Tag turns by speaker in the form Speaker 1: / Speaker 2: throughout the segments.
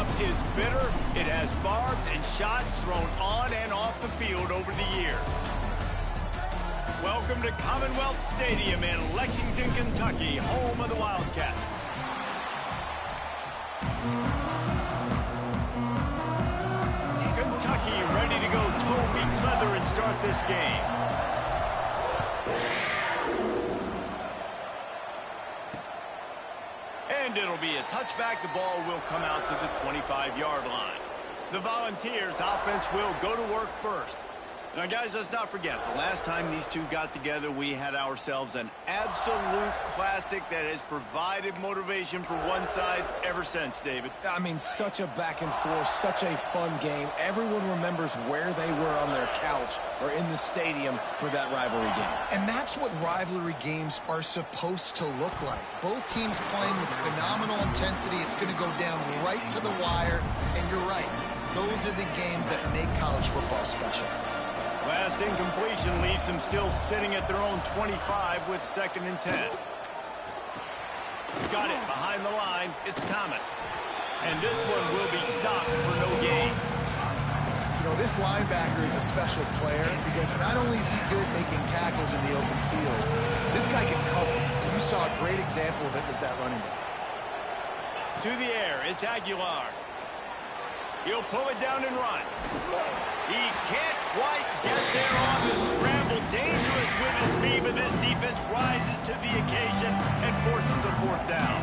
Speaker 1: matchup is bitter. It has barbs and shots thrown on and off the field over the years. Welcome to Commonwealth Stadium in Lexington, Kentucky, home of the Wildcats. Kentucky ready to go toe meets leather and start this game. And it'll be a touchback. The ball will come out to the 25-yard line. The Volunteers offense will go to work first. Now, guys, let's not forget, the last time these two got together, we had ourselves an absolute classic that has provided motivation for one side ever since, David.
Speaker 2: I mean, such a back and forth, such a fun game. Everyone remembers where they were on their couch or in the stadium for that rivalry game.
Speaker 3: And that's what rivalry games are supposed to look like. Both teams playing with phenomenal intensity. It's going to go down right to the wire. And you're right, those are the games that make college football special.
Speaker 1: Last incompletion leaves them still sitting at their own 25 with 2nd and 10. Got it behind the line. It's Thomas. And this one will be stopped for no gain.
Speaker 3: You know, this linebacker is a special player because not only is he good making tackles in the open field, this guy can cover. You saw a great example of it with that running back.
Speaker 1: To the air, it's Aguilar. He'll pull it down and run. He can't quite get there on the scramble. Dangerous with his feet, but this defense rises to the occasion and forces a 4th down.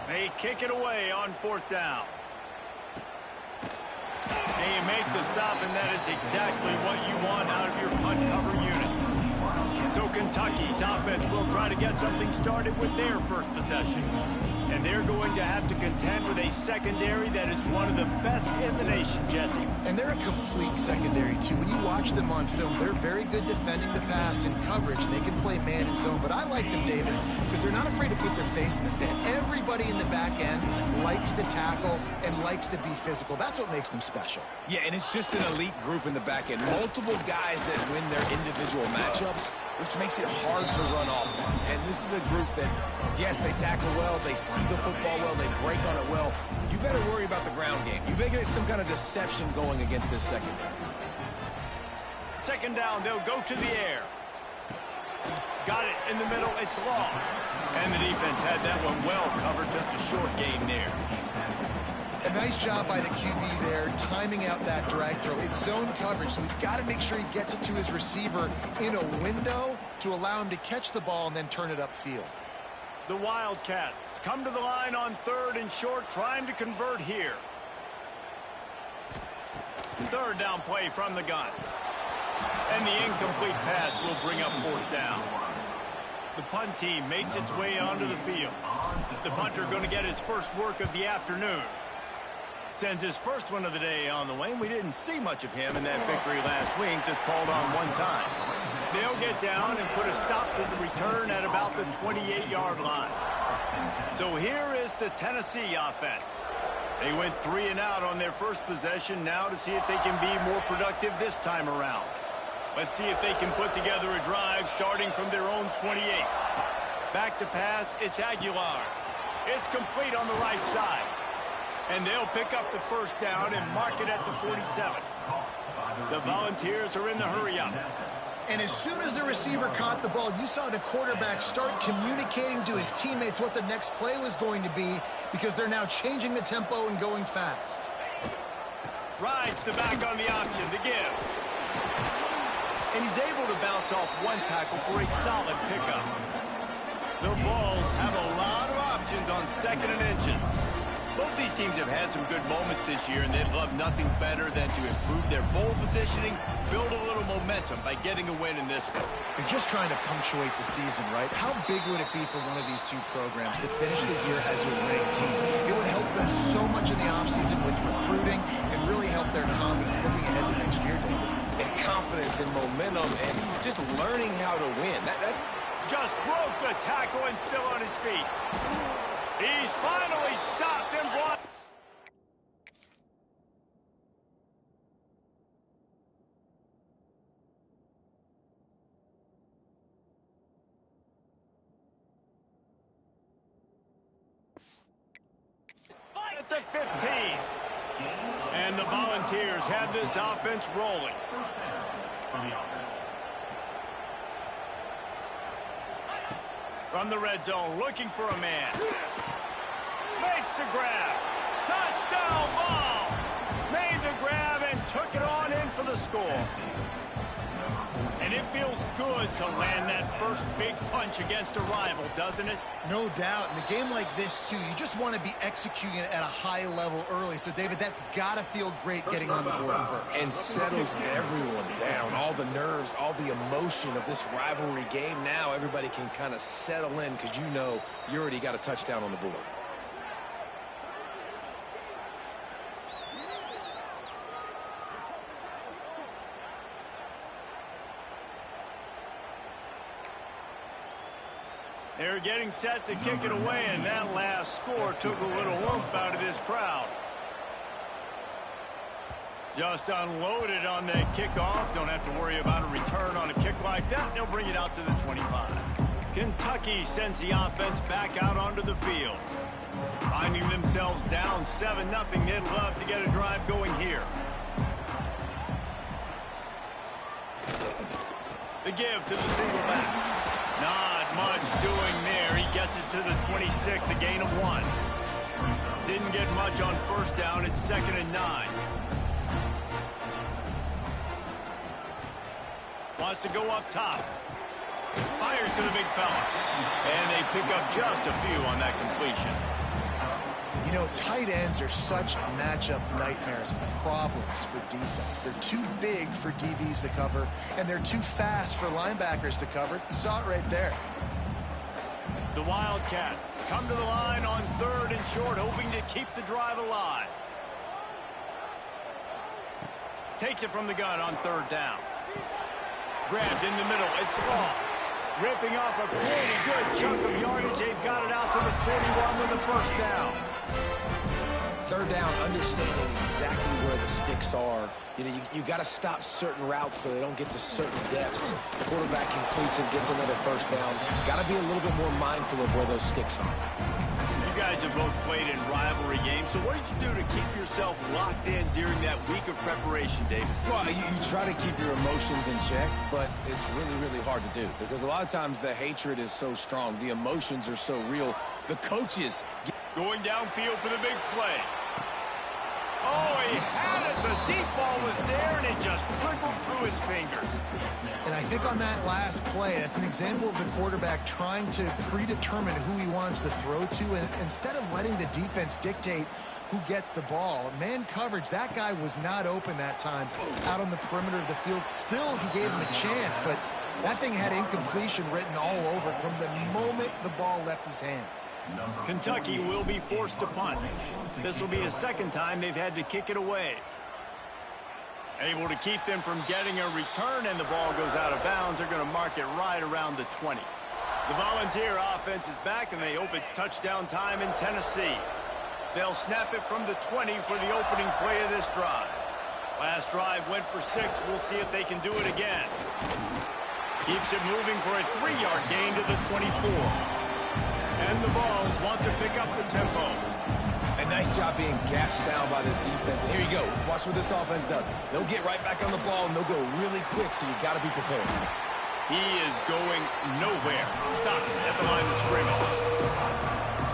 Speaker 1: They kick it away on 4th down. And you make the stop, and that is exactly what you want out of your punt cover unit. So Kentucky's offense will try to get something started with their first possession. And they're going to have to contend with a secondary that is one of the best in the nation, Jesse.
Speaker 3: And they're a complete secondary, too. When you watch them on film, they're very good defending the pass and coverage, and they can play man and zone. But I like them, David, because they're not afraid to put their face in the fan. Everybody in the back end likes to tackle and likes to be physical. That's what makes them special.
Speaker 2: Yeah, and it's just an elite group in the back end. Multiple guys that win their individual matchups, which makes it hard to run offense. And this is a group that, yes, they tackle well, they see the football well, they break on it well. You better worry about the ground game. You better get some kind of deception going against this secondary.
Speaker 1: 2nd down, they'll go to the air. Got it in the middle, it's long. And the defense had that one well covered, just a short gain there.
Speaker 3: A nice job by the QB there, timing out that drag throw. It's zone coverage, so he's got to make sure he gets it to his receiver in a window to allow him to catch the ball and then turn it upfield.
Speaker 1: The Wildcats come to the line on 3rd and short, trying to convert here. 3rd down play from the gun. And the incomplete pass will bring up 4th down. The punt team makes its way onto the field. The punter going to get his first work of the afternoon. Sends his first one of the day on the way. We didn't see much of him in that victory last week, just called on one time. They'll get down and put a stop to the return at about the 28-yard line. So here is the Tennessee offense. They went 3 and out on their first possession, now to see if they can be more productive this time around. Let's see if they can put together a drive starting from their own 28. Back to pass, it's Aguilar. It's complete on the right side. And they'll pick up the 1st down and mark it at the 47. The Volunteers are in the hurry-up.
Speaker 3: And as soon as the receiver caught the ball, you saw the quarterback start communicating to his teammates what the next play was going to be because they're now changing the tempo and going fast.
Speaker 1: Rides the back on the option to give. And he's able to bounce off one tackle for a solid pickup. The Vols have a lot of options on 2nd and inches. Both these teams have had some good moments this year, and they'd love nothing better than to improve their bowl positioning, build a little momentum by getting a win in this one.
Speaker 3: You're just trying to punctuate the season, right? How big would it be for one of these two programs to finish the year as a ranked team? It would help them so much in the offseason with recruiting and really help their confidence looking ahead to next year, David.
Speaker 2: And confidence and momentum and just learning how to win. That
Speaker 1: just broke the tackle and still on his feet. He's finally stopped and brought. to 15. And the Volunteers have this offense rolling. From the red zone, looking for a man. Makes the grab. Touchdown ball. Made the grab and took it on in for the score. And it feels good to land that first big punch against a rival, doesn't it?
Speaker 3: No doubt. In a game like this, too, you just want to be executing it at a high level early. So, David, that's got to feel great getting on the board first.
Speaker 2: And settles everyone down. All the nerves, all the emotion of this rivalry game. Now everybody can kind of settle in because you know you already got a touchdown on the board.
Speaker 1: They're getting set to kick it away, and that last score took a little oomph out of this crowd. Just unloaded on that kickoff. Don't have to worry about a return on a kick like that. They'll bring it out to the 25. Kentucky sends the offense back out onto the field. Finding themselves down 7-0. They'd love to get a drive going here. The give to the single back. Not much doing there. He gets it to the 26, a gain of 1. Didn't get much on first down. It's 2nd and 9. Wants to go up top. Fires to the big fella. And they pick up just a few on that completion.
Speaker 3: You know, tight ends are such matchup nightmares and problems for defense. They're too big for DBs to cover, and they're too fast for linebackers to cover. You saw it right there.
Speaker 1: The Wildcats come to the line on 3rd and short, hoping to keep the drive alive. Takes it from the gun on 3rd down. Grabbed in the middle. It's Ball. Ripping off a pretty good chunk of yardage. They've got it out to the 41 with the first down.
Speaker 2: 3rd down, understanding exactly where the sticks are. You know, you got to stop certain routes so they don't get to certain depths. The quarterback completes and gets another first down. Got to be a little bit more mindful of where those sticks are.
Speaker 1: You guys have both played in rivalry games, so what did you do to keep yourself locked in during that week of preparation, David?
Speaker 2: Well, you try to keep your emotions in check, but it's really, really hard to do because a lot of times the hatred is so strong. The emotions are so real. The coaches
Speaker 1: going downfield for the big play. Oh, he had it. The deep ball was there, and it just trickled through his fingers.
Speaker 3: And I think on that last play, that's an example of the quarterback trying to predetermine who he wants to throw to, and instead of letting the defense dictate who gets the ball. Man coverage, that guy was not open that time out on the perimeter of the field. Still, he gave him a chance, but that thing had incompletion written all over from the moment the ball left his hand.
Speaker 1: Kentucky will be forced to punt. This will be the 2nd time they've had to kick it away. Able to keep them from getting a return, and the ball goes out of bounds. They're going to mark it right around the 20. The Volunteer offense is back, and they hope it's touchdown time in Tennessee. They'll snap it from the 20 for the opening play of this drive. Last drive went for 6. We'll see if they can do it again. Keeps it moving for a 3-yard gain to the 24. And the Vols want to pick up the tempo.
Speaker 2: A nice job being gap sound by this defense. And here you go. Watch what this offense does. They'll get right back on the ball, and they'll go really quick, so you got to be prepared.
Speaker 1: He is going nowhere. Stop at the line of scrimmage.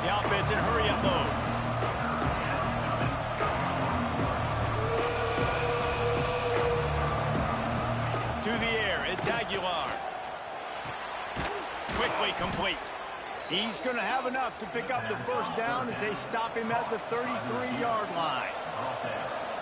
Speaker 1: The offense in hurry-up mode. To the air, it's Aguilar. Quickly complete. He's going to have enough to pick up the first down as they stop him at the 33-yard line.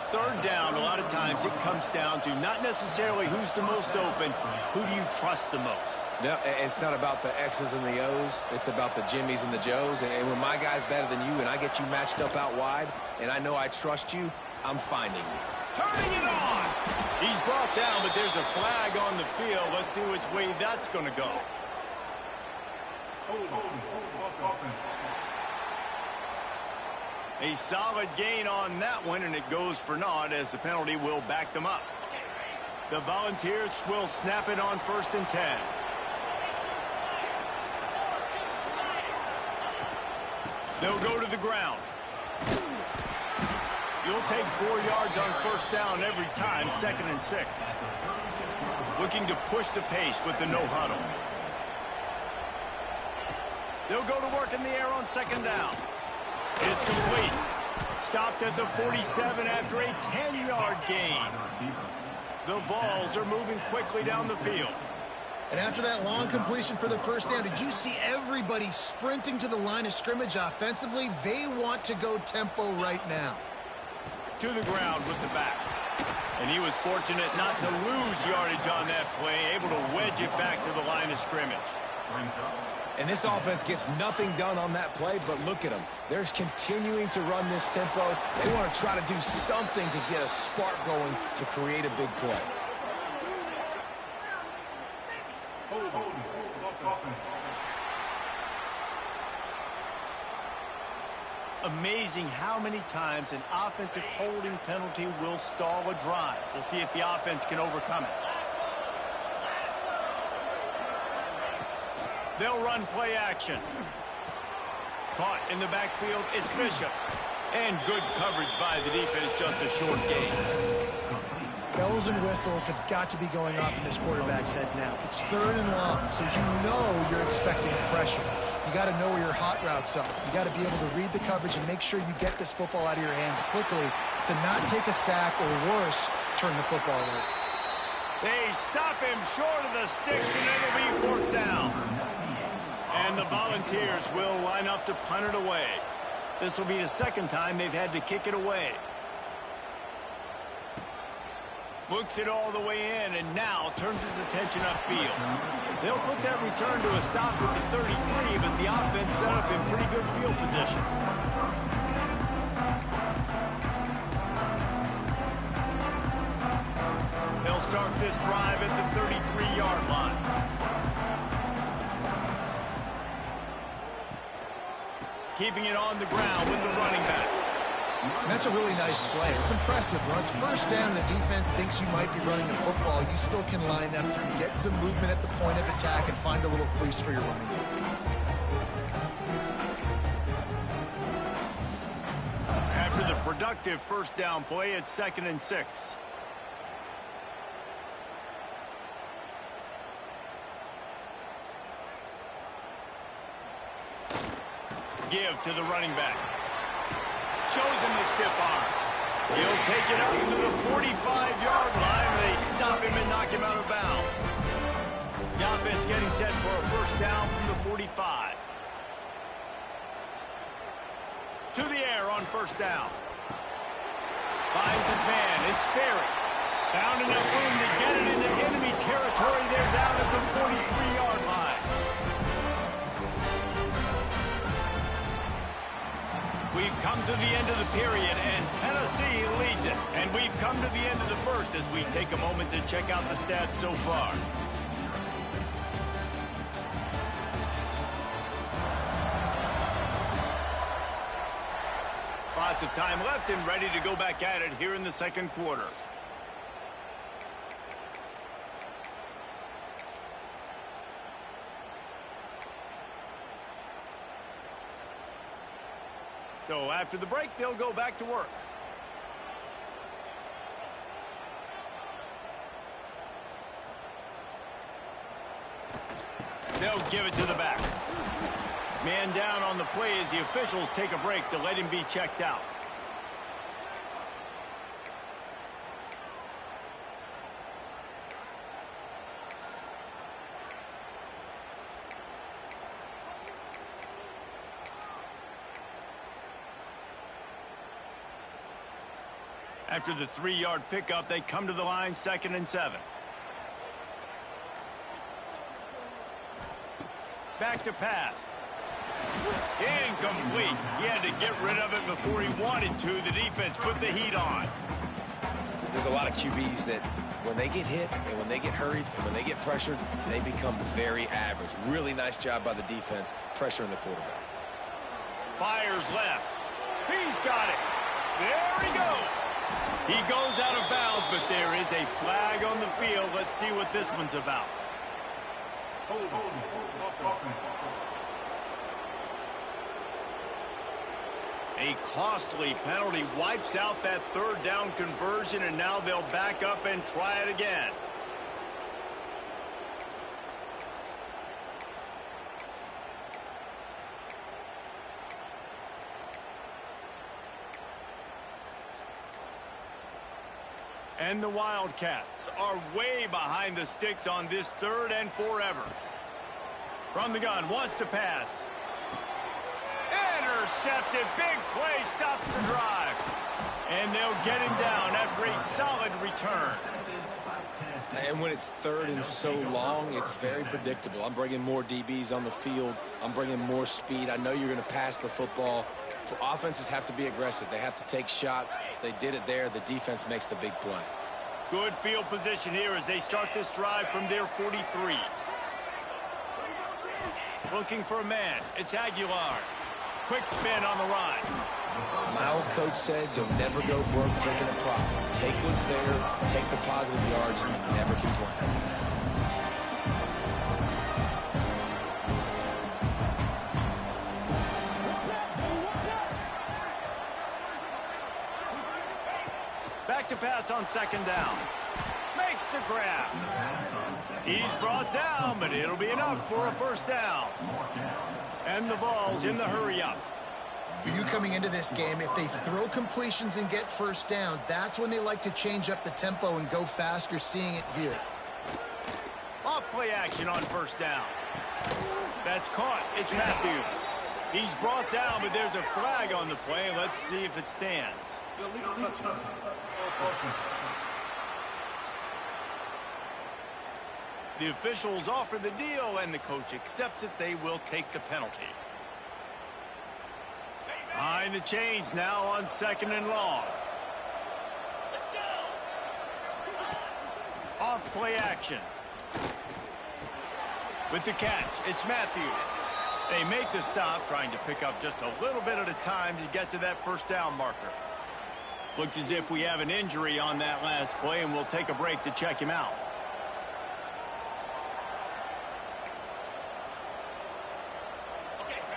Speaker 1: 3rd down, a lot of times it comes down to not necessarily who's the most open, who do you trust the most?
Speaker 2: No, it's not about the X's and the O's. It's about the Jimmies and the Joes. And when my guy's better than you and I get you matched up out wide and I know I trust you, I'm finding you.
Speaker 1: Turning it on! He's brought down, but there's a flag on the field. Let's see which way that's going to go. A solid gain on that one, and it goes for naught as the penalty will back them up. The Volunteers will snap it on 1st and 10. They'll go to the ground. You'll take 4 yards on first down every time, 2nd and 6. Looking to push the pace with the no huddle. They'll go to work in the air on 2nd down. It's complete. Stopped at the 47 after a 10-yard gain. The Vols are moving quickly down the field.
Speaker 3: And after that long completion for the first down, did you see everybody sprinting to the line of scrimmage offensively? They want to go tempo right now.
Speaker 1: To the ground with the back. And he was fortunate not to lose yardage on that play, able to wedge it back to the line of scrimmage.
Speaker 2: And this offense gets nothing done on that play, but look at them. They're continuing to run this tempo. They want to try to do something to get a spark going to create a big play.
Speaker 1: Amazing how many times an offensive holding penalty will stall a drive. We'll see if the offense can overcome it. They'll run play action. Caught in the backfield, it's Bishop. And good coverage by the defense, just a short gain.
Speaker 3: Bells and whistles have got to be going off in this quarterback's head now. It's 3rd and long, so you know you're expecting pressure. You got to know where your hot routes are. You got to be able to read the coverage and make sure you get this football out of your hands quickly to not take a sack or worse, turn the football over.
Speaker 1: They stop him short of the sticks, and it'll be 4th down. And the Volunteers will line up to punt it away. This will be the 2nd time they've had to kick it away. Looks it all the way in, and now turns his attention upfield. They'll put that return to a stop at the 33, but the offense set up in pretty good field position. They'll start this drive at the 33-yard line. Keeping it on the ground with the running back.
Speaker 3: And that's a really nice play. It's impressive. When it's first down, the defense thinks you might be running the football. You still can line up and get some movement at the point of attack and find a little crease for your running back.
Speaker 1: After the productive first down play, it's 2nd and 6. Give to the running back. Shows him the stiff arm. He'll take it up to the 45-yard line. They stop him and knock him out of bounds. The offense getting set for a first down from the 45. To the air on first down. Finds his man. It's Sperry. Found enough room to get it into enemy territory. They're down at the 43-yard line. We've come to the end of the period, and Tennessee leads it. And we've come to the end of the first as we take a moment to check out the stats so far. Lots of time left and ready to go back at it here in the 2nd quarter. So after the break, they'll go back to work. They'll give it to the back. Man down on the play as the officials take a break to let him be checked out. After the 3-yard pickup, they come to the line, 2nd and 7. Back to pass. Incomplete. He had to get rid of it before he wanted to. The defense put the heat on.
Speaker 2: There's a lot of QBs that when they get hit and when they get hurried and when they get pressured, they become very average. Really nice job by the defense pressuring the quarterback.
Speaker 1: Fires left. He's got it. There he goes. He goes out of bounds, but there is a flag on the field. Let's see what this one's about. A costly penalty wipes out that third down conversion, and now they'll back up and try it again. And the Wildcats are way behind the sticks on this third and forever. From the gun, wants to pass. Intercepted. Big play, stops the drive. And they'll get him down after a solid return.
Speaker 2: And when it's third and so long, it's very predictable. I'm bringing more DBs on the field. I'm bringing more speed. I know you're going to pass the football. Offenses have to be aggressive. They have to take shots. They did it there. The defense makes the big play.
Speaker 1: Good field position here as they start this drive from their 43. Looking for a man. It's Aguilar. Quick spin on the run.
Speaker 2: My old coach said you'll never go broke taking a profit. Take what's there, take the positive yards, and never complain.
Speaker 1: Back to pass on second down. Makes the grab. He's brought down, but it'll be enough for a first down. And the Vols in the hurry-up.
Speaker 3: You coming into this game, if they throw completions and get first downs, that's when they like to change up the tempo and go fast. You're seeing it here.
Speaker 1: Off play action on first down. That's caught. It's Matthews. He's brought down, but there's a flag on the play. Let's see if it stands. The officials offer the deal, and the coach accepts it. They will take the penalty. Behind the chains now on second and long. Let's go. Off play action. With the catch, it's Matthews. They make the stop, trying to pick up just a little bit at a time to get to that first down marker. Looks as if we have an injury on that last play, and we'll take a break to check him out.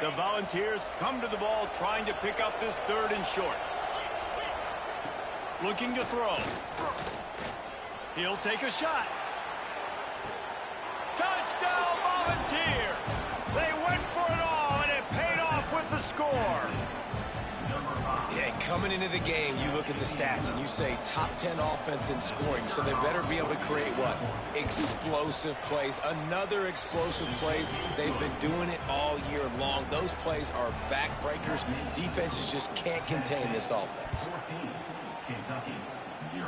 Speaker 1: The Volunteers come to the ball, trying to pick up this third and short. Looking to throw. He'll take a shot. Touchdown, Volunteers! They went for it all, and it paid off with the score.
Speaker 2: Yeah, coming into the game, you look at the stats and you say top 10 offense in scoring, so they better be able to create what? Explosive plays. Another explosive plays. They've been doing it all year long. Those plays are backbreakers. Defenses just can't contain this offense.
Speaker 4: 14, Kentucky, 0.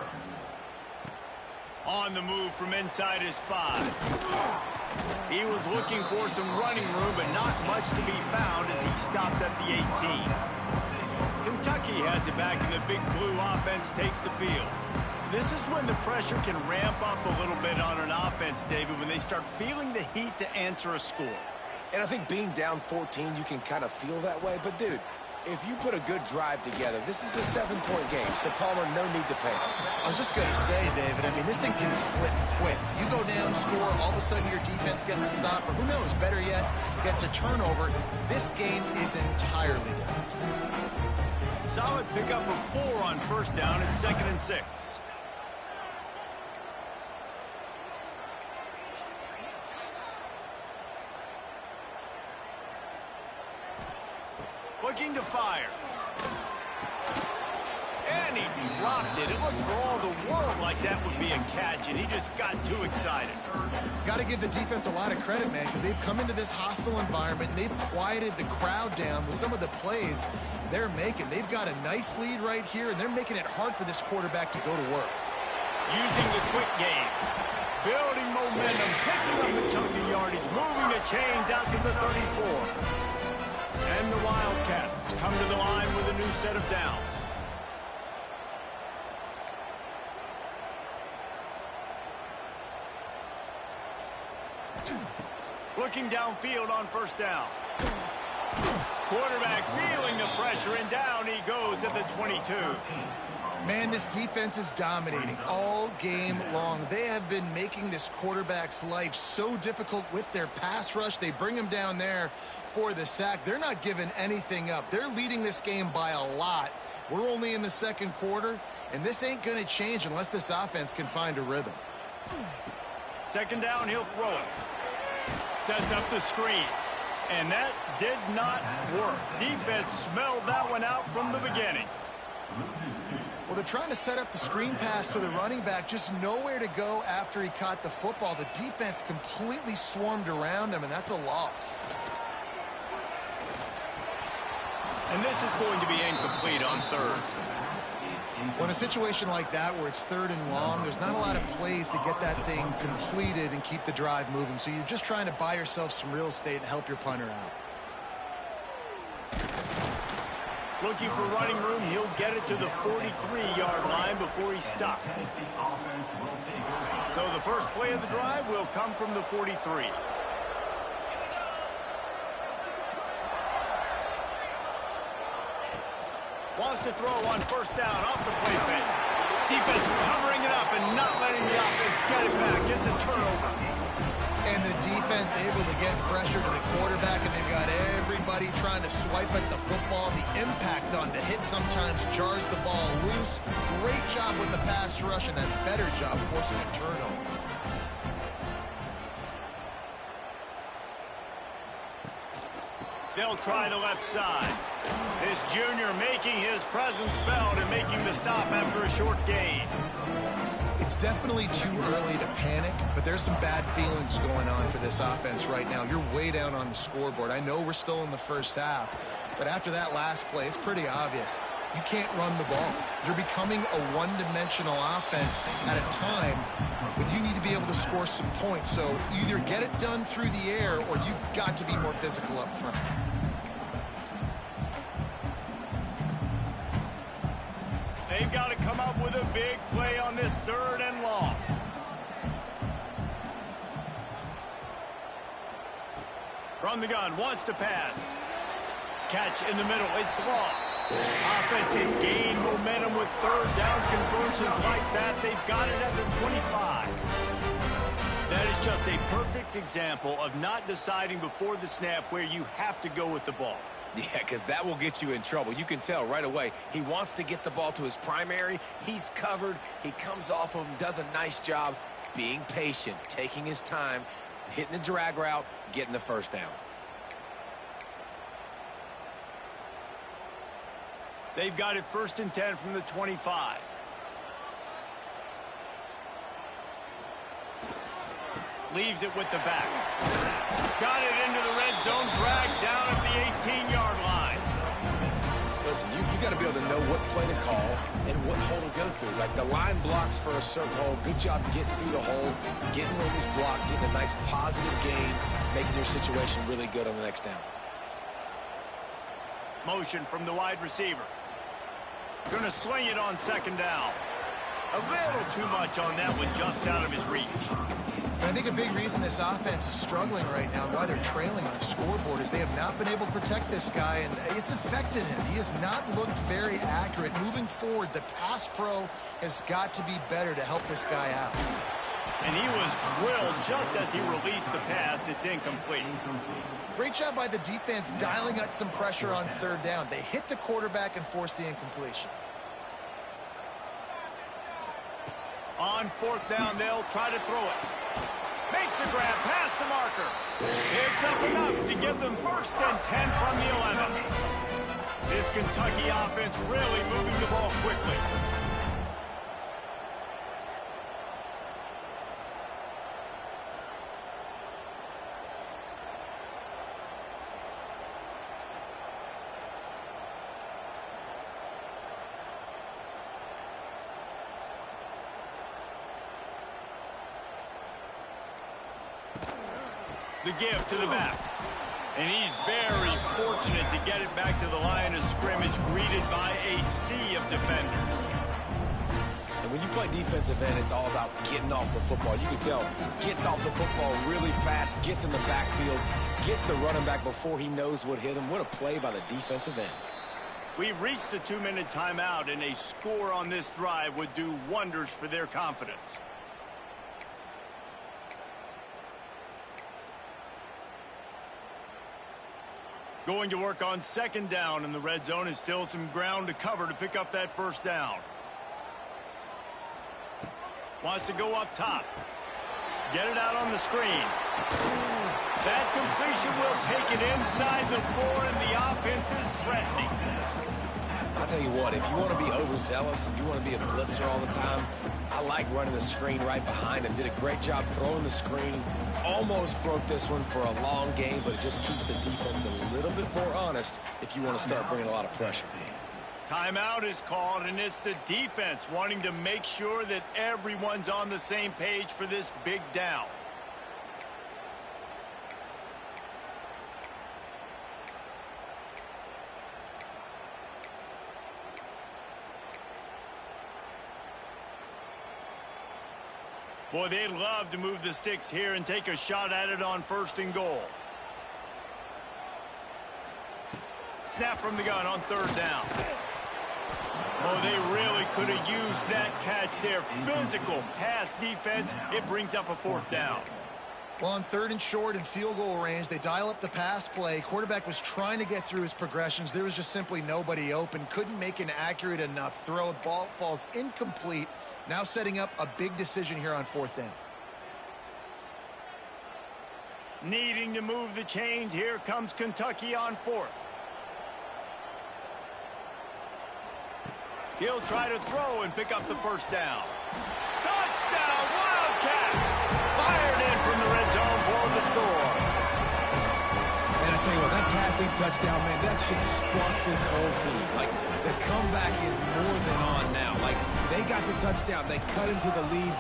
Speaker 1: On the move from inside his 5. He was looking for some running room, but not much to be found as he stopped at the 18. Kentucky has it back, and the big blue offense takes the field. This is when the pressure can ramp up a little bit on an offense, David, when they start feeling the heat to answer a score.
Speaker 2: And I think being down 14, you can kind of feel that way. But, dude, if you put a good drive together, this is a 7-point game, so Palmer, no need to panic.
Speaker 3: I was just going to say, David, I mean, this thing can flip quick. You go down, score, all of a sudden your defense gets a stop, or who knows, better yet, gets a turnover. This game is entirely different.
Speaker 1: Solid pickup of 4 on first down and 2nd and 6. Looking to fire. And he dropped it. It looked for all the world like that would be a catch, and he just got too excited.
Speaker 3: Got to give the defense a lot of credit, man, because they've come into this hostile environment, and they've quieted the crowd down with some of the plays they're making. They've got a nice lead right here, and they're making it hard for this quarterback to go to work.
Speaker 1: Using the quick game. Building momentum, picking up a chunk of yardage, moving the chains out to the 34. And the Wildcats come to the line with a new set of downs. Looking downfield on first down. Quarterback feeling the pressure, and down he goes at the 22.
Speaker 3: Man, this defense is dominating all game long. They have been making this quarterback's life so difficult with their pass rush. They bring him down there for the sack. They're not giving anything up. They're leading this game by a lot. We're only in the second quarter, and this ain't going to change unless this offense can find a rhythm.
Speaker 1: Second down, he'll throw it. Sets up the screen. And that did not work. Defense smelled that one out from the beginning.
Speaker 3: Well, they're trying to set up the screen pass to the running back, just nowhere to go after he caught the football. The defense completely swarmed around him, and that's a loss.
Speaker 1: And this is going to be incomplete on third.
Speaker 3: Well, in a situation like that where it's third and long, there's not a lot of plays to get that thing completed and keep the drive moving. So you're just trying to buy yourself some real estate and help your punter out.
Speaker 1: Looking for running room, he'll get it to the 43-yard line before he's stopped. So the first play of the drive will come from the 43. Wants to throw on first down off the play fake. Defense covering it up and not letting the offense get it back. It's a turnover.
Speaker 3: And the defense able to get pressure to the quarterback, and they've got everybody trying to swipe at the football. The impact on the hit sometimes jars the ball loose. Great job with the pass rush, and then better job forcing a turnover.
Speaker 1: They'll try the left side. This junior making his presence felt and making the stop after a short gain.
Speaker 3: It's definitely too early to panic, but there's some bad feelings going on for this offense right now. You're way down on the scoreboard. I know we're still in the first half, but after that last play, it's pretty obvious. You can't run the ball. You're becoming a one-dimensional offense at a time when you need to be able to score some points. So either get it done through the air or you've got to be more physical up front.
Speaker 1: They've got to come up with a big play on this third and long. From the gun, wants to pass. Catch in the middle, it's long. Offense has gained momentum with third down conversions like that. They've got it at the 25. That is just a perfect example of not deciding before the snap where you have to go with the ball.
Speaker 2: Yeah, because that will get you in trouble. You can tell right away he wants to get the ball to his primary. He's covered. He comes off of him, does a nice job being patient, taking his time, hitting the drag route, getting the first down.
Speaker 1: They've got it 1st and 10 from the 25. Leaves it with the back. Got it into the red zone, dragged down at the 18-yard line.
Speaker 2: Listen, you got to be able to know what play to call and what hole to go through. Like the line blocks for a certain hole. Good job getting through the hole, getting where he's blocked, getting a nice positive gain, making your situation really good on the next down.
Speaker 1: Motion from the wide receiver. Going to swing it on second down. A little too much on that one, just out of his reach.
Speaker 3: And I think a big reason this offense is struggling right now and why they're trailing on the scoreboard is they have not been able to protect this guy, and it's affected him. He has not looked very accurate. Moving forward, the pass pro has got to be better to help this guy out.
Speaker 1: And he was drilled just as he released the pass. It's incomplete.
Speaker 3: Great job by the defense dialing out some pressure on third down. They hit the quarterback and forced the incompletion.
Speaker 1: On 4th down, they'll try to throw it. Makes a grab past the marker. Picks up enough to give them 1st and 10 from the 11. This Kentucky offense really moving the ball quickly. The give to the back. And he's very fortunate to get it back to the line of scrimmage, greeted by a sea of defenders.
Speaker 2: And And when you play defensive end, it's all about getting off the football. You can tell, gets off the football really fast, gets in the backfield, gets the running back before he knows what hit him. What a play by the defensive end.
Speaker 1: We've reached the 2-minute timeout, and a score on this drive would do wonders for their confidence. Going to work on second down, and the red zone is still some ground to cover to pick up that first down. Wants to go up top. Get it out on the screen. That completion will take it inside the 4, and the offense is threatening.
Speaker 2: I'll tell you what, if you want to be overzealous and you want to be a blitzer all the time, I like running the screen right behind him. Did a great job throwing the screen. Almost broke this one for a long game, but it just keeps the defense a little bit more honest if you want to start bringing a lot of pressure.
Speaker 1: Timeout is called, and it's the defense wanting to make sure that everyone's on the same page for this big down. Boy, they'd love to move the sticks here and take a shot at it on 1st and goal. Snap from the gun on 3rd down. Oh, they really could have used that catch there. Physical pass defense. It brings up a 4th down.
Speaker 3: Well, on 3rd and short and field goal range, they dial up the pass play. Quarterback was trying to get through his progressions. There was just simply nobody open. Couldn't make an accurate enough throw. Ball falls incomplete. Now setting up a big decision here on 4th down.
Speaker 1: Needing to move the chains. Here comes Kentucky on 4th. He'll try to throw and pick up the 1st down. Touchdown, Wildcats! Fired in from the red zone for the score.
Speaker 2: And I tell you what, that passing touchdown, man, that should spark this whole team. Like, the comeback is more than on now. Like, they got the touchdown. They cut into the lead.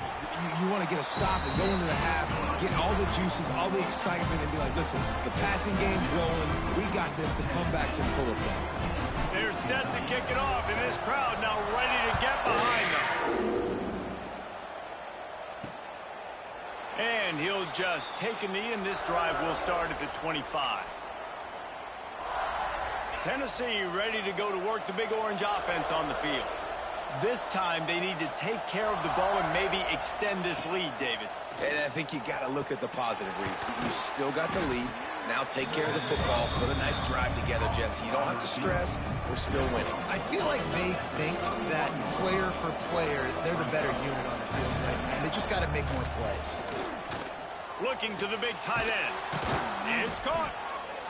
Speaker 2: You want to get a stop and go into the half, get all the juices, all the excitement, and be like, listen, the passing game's rolling. We got this. The comeback's in full effect.
Speaker 1: They're set to kick it off, and this crowd now ready to get behind them. And he'll just take a knee, and this drive will start at the 25. Tennessee ready to go to work the Big Orange offense on the field. This time they need to take care of the ball and maybe extend this lead, David.
Speaker 2: And I think you got to look at the positive reason. You still got the lead. Now take care of the football. Put a nice drive together, Jesse. You don't have to stress. We're still winning.
Speaker 3: I feel like they think that player for player, they're the better unit on the field right now. They just got to make more plays.
Speaker 1: Looking to the big tight end. It's caught.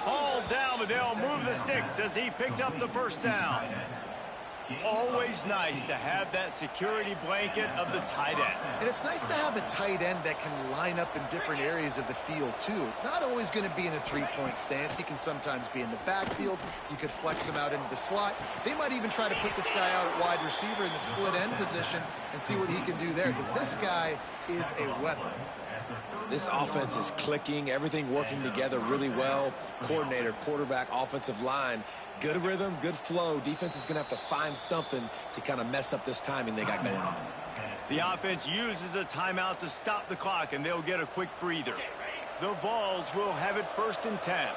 Speaker 1: Ball down, but they'll move the sticks as he picks up the 1st down. Always nice to have that security blanket of the tight end.
Speaker 3: And it's nice to have a tight end that can line up in different areas of the field, too. It's not always going to be in a three-point stance. He can sometimes be in the backfield. You could flex him out into the slot. They might even try to put this guy out at wide receiver in the split end position and see what he can do there, because this guy is a weapon.
Speaker 2: This offense is clicking, everything working together really well. Coordinator, quarterback, offensive line, good rhythm, good flow. Defense is going to have to find something to kind of mess up this timing they got going on.
Speaker 1: The offense uses a timeout to stop the clock, and they'll get a quick breather. The Vols will have it 1st and 10.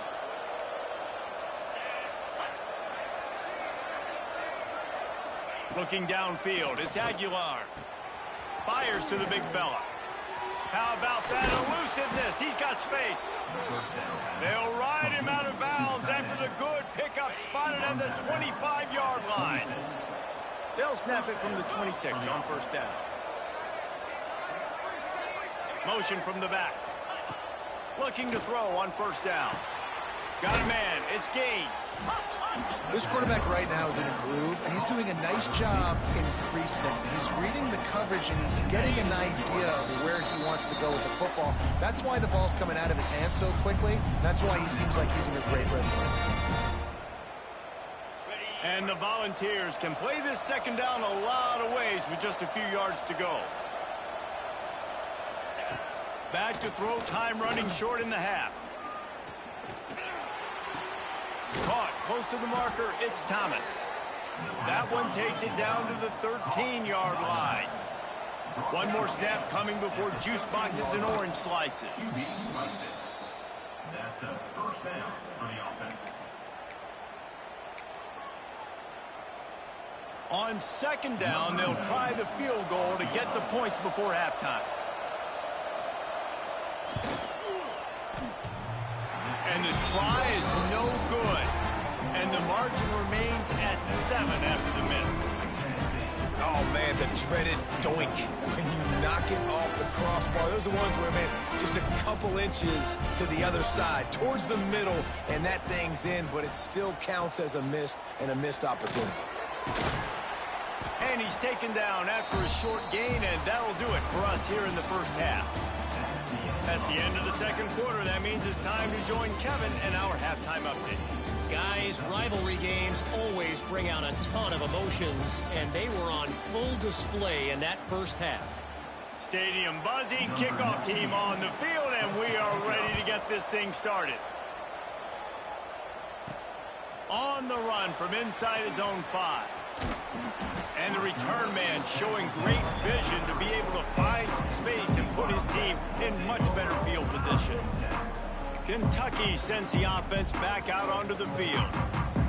Speaker 1: Looking downfield, it's Aguilar. Fires to the big fella. How about that elusiveness? He's got space. They'll ride him out of bounds after the good pickup spotted at the 25-yard line. They'll snap it from the 26 on 1st down. Motion from the back. Looking to throw on 1st down. Got a man. It's Gaines.
Speaker 3: This quarterback right now is in a groove, and he's doing a nice job in pre-snap. He's reading the coverage, and he's getting an idea of where he wants to go with the football. That's why the ball's coming out of his hands so quickly. That's why he seems like he's in a great rhythm.
Speaker 1: And the Volunteers can play this second down a lot of ways with just a few yards to go. Back to throw, time running short in the half. Caught close to the marker, it's Thomas. That one takes it down to the 13-yard line. One more snap coming before juice boxes and orange slices.
Speaker 4: That's a first down for the offense.
Speaker 1: On second down, they'll try the field goal to get the points before halftime. And the try is no good. And the margin remains at 7 after the miss.
Speaker 2: Oh, man, the dreaded doink. When you knock it off the crossbar, those are the ones where, man, just a couple inches to the other side, towards the middle, and that thing's in, but it still counts as a missed opportunity.
Speaker 1: And he's taken down after a short gain, and that'll do it for us here in the first half. That's the end of the second quarter. That means it's time to join Kevin in our halftime update.
Speaker 5: Guys, rivalry games always bring out a ton of emotions, and they were on full display in that first half.
Speaker 1: Stadium buzzing, kickoff team on the field, and we are ready to get this thing started. On the run from inside his own 5. And the return man showing great vision to be able to find some space and put his team in much better field position. Kentucky sends the offense back out onto the field.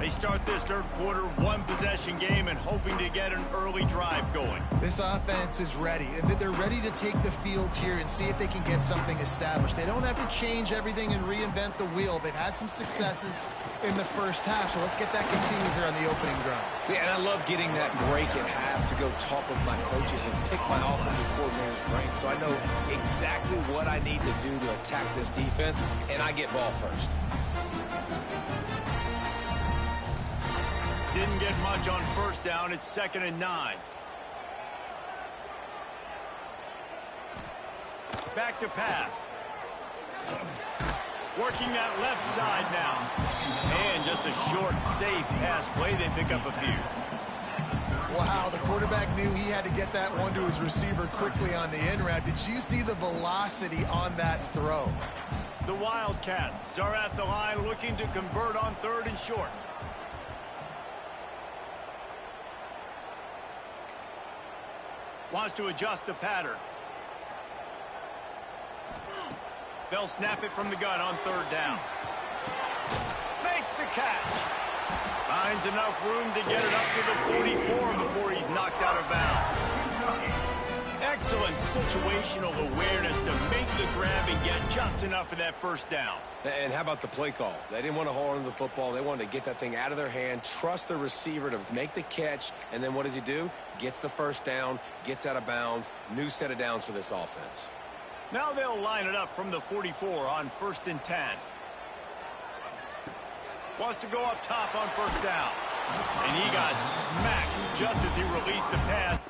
Speaker 1: They start this third quarter one-possession game and hoping to get an early drive going.
Speaker 3: This offense is ready, and they're ready to take the field here and see if they can get something established. They don't have to change everything and reinvent the wheel. They've had some successes in the first half, so let's get that continued here on the opening drive.
Speaker 2: Yeah, and I love getting that break at half to go talk with my coaches and pick my offensive coordinator's brain so I know exactly what I need to do to attack this defense, and I get ball first.
Speaker 1: Didn't get much on first down. It's 2nd and 9. Back to pass. Working that left side now. And just a short, safe pass play. They pick up a few.
Speaker 3: Wow, the quarterback knew he had to get that one to his receiver quickly on the in route. Did you see the velocity on that throw?
Speaker 1: The Wildcats are at the line looking to convert on 3rd and short. Wants to adjust the pattern. They'll snap it from the gun on 3rd down. Makes the catch. Finds enough room to get it up to the 44 before he's knocked out of bounds. Excellent situational awareness to make the grab and get just enough of that first down.
Speaker 2: And how about the play call? They didn't want to hold on to the football. They wanted to get that thing out of their hand, trust the receiver to make the catch, and then what does he do? Gets the first down, gets out of bounds. New set of downs for this offense.
Speaker 1: Now they'll line it up from the 44 on 1st and 10. Wants to go up top on 1st down. And he got smacked just as he released the pass.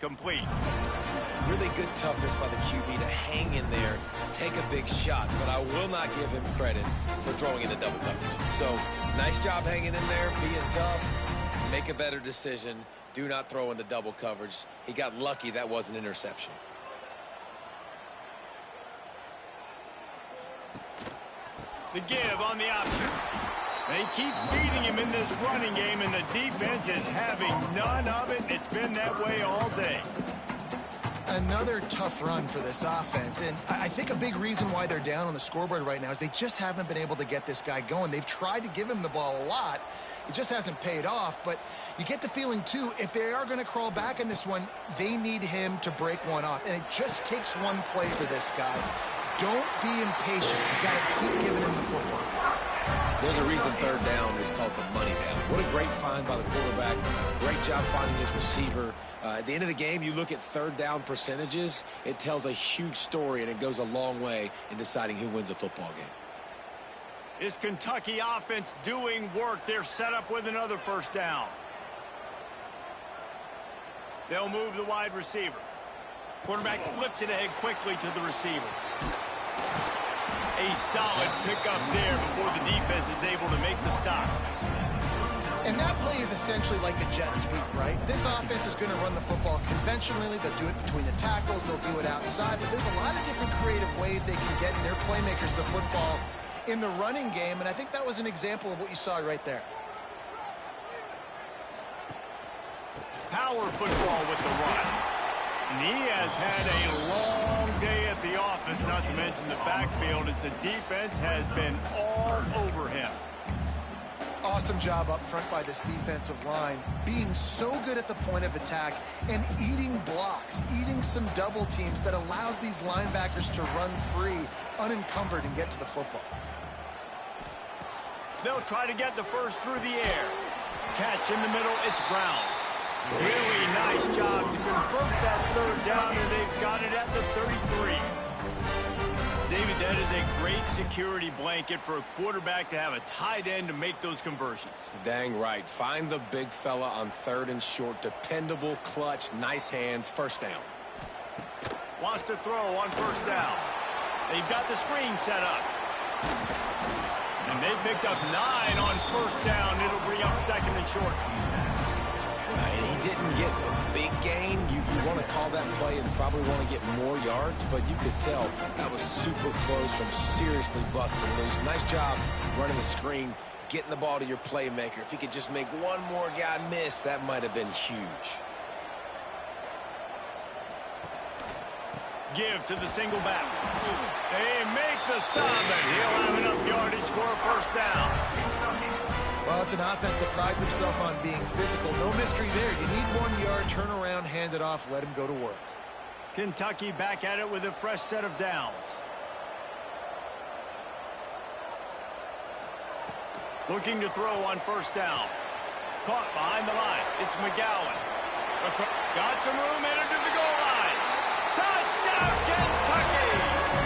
Speaker 1: Complete.
Speaker 2: Really good toughness by the QB to hang in there, take a big shot, but I will not give him credit for throwing into double coverage. So, nice job hanging in there, being tough, make a better decision, do not throw into double coverage. He got lucky that was an interception.
Speaker 1: The give on the option. They keep feeding him in this running game, and the defense is having none of it. It's been that way all day.
Speaker 3: Another tough run for this offense, and I think a big reason why they're down on the scoreboard right now is they just haven't been able to get this guy going. They've tried to give him the ball a lot. It just hasn't paid off, but you get the feeling, too, if they are going to crawl back in this one, they need him to break one off, and it just takes one play for this guy. Don't be impatient. You got to keep giving him the football.
Speaker 2: There's a reason third down is called the money down. What a great find by the quarterback. Great job finding his receiver. At the end of the game, you look at third down percentages. It tells a huge story, and it goes a long way in deciding who wins a football game.
Speaker 1: Is Kentucky offense doing work? They're set up with another first down. They'll move the wide receiver. Quarterback flips it ahead quickly to the receiver. A solid pickup there before the defense is able to make the stop.
Speaker 3: And that play is essentially like a jet sweep, right? This offense is going to run the football conventionally. They'll do it between the tackles. They'll do it outside. But there's a lot of different creative ways they can get their playmakers the football in the running game. And I think that was an example of what you saw right there.
Speaker 1: Power football with the run. And he has had a long day at the office, not to mention the backfield, as the defense has been all over him.
Speaker 3: Awesome job up front by this defensive line, being so good at the point of attack and eating blocks, eating some double teams that allows these linebackers to run free, unencumbered, and get to the football.
Speaker 1: They'll try to get the first through the air. Catch in the middle, it's Brown. Really nice job to convert that third down, and they've got it at the 33. David, that is a great security blanket for a quarterback to have a tight end to make those conversions.
Speaker 2: Dang right. Find the big fella on third and short. Dependable, clutch, nice hands, first down.
Speaker 1: Wants to throw on first down. They've got the screen set up. And they picked up 9 on first down. It'll bring up second and short.
Speaker 2: And he didn't get a big gain. You want to call that play and probably want to get more yards, but you could tell that was super close from seriously busting loose. Nice job running the screen, getting the ball to your playmaker. If he could just make one more guy miss, that might have been huge.
Speaker 1: Give to the single back. They make the stop, and he'll have enough yardage for a first down.
Speaker 3: Well, it's an offense that prides themselves on being physical. No mystery there. You need 1 yard, turn around, hand it off, let him go to work.
Speaker 1: Kentucky back at it with a fresh set of downs. Looking to throw on first down. Caught behind the line. It's McGowan. Got some room, headed to the goal line. Touchdown, Kentucky!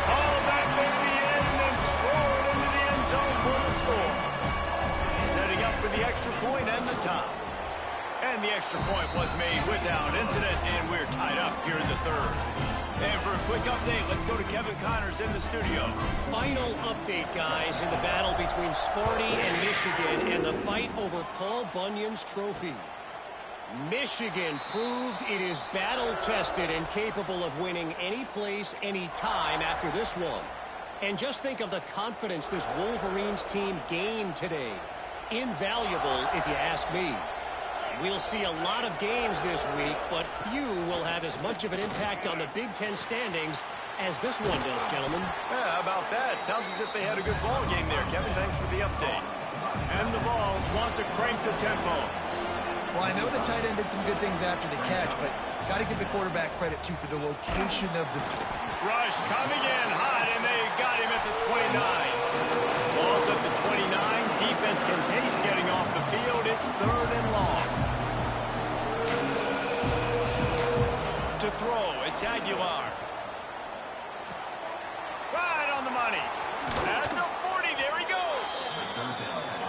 Speaker 1: Oh, that may be in and strolled into the end zone for the score. Setting up for the extra point and the tie. And the extra point was made without incident, and we're tied up here in the third. And for a quick update, let's go to Kevin Connors in the studio.
Speaker 5: Final update, guys, in the battle between Sparty and Michigan and the fight over Paul Bunyan's trophy. Michigan proved it is battle-tested and capable of winning any place, any time after this one. And just think of the confidence this Wolverines team gained today. Invaluable, if you ask me. We'll see a lot of games this week, but few will have as much of an impact on the Big Ten standings as this one does, gentlemen.
Speaker 1: Yeah, how about that? Sounds as if they had a good ball game there, Kevin. Thanks for the update. And the Vols want to crank the tempo.
Speaker 3: Well, I know the tight end did some good things after the catch, but got to give the quarterback credit, too, for the location of the
Speaker 1: Rush coming in hot, and they got him at the 29. Ball's at the 29. Defense can taste getting off the field. It's third and long. To throw, it's Aguilar. Right on the money. At the 40, there he goes.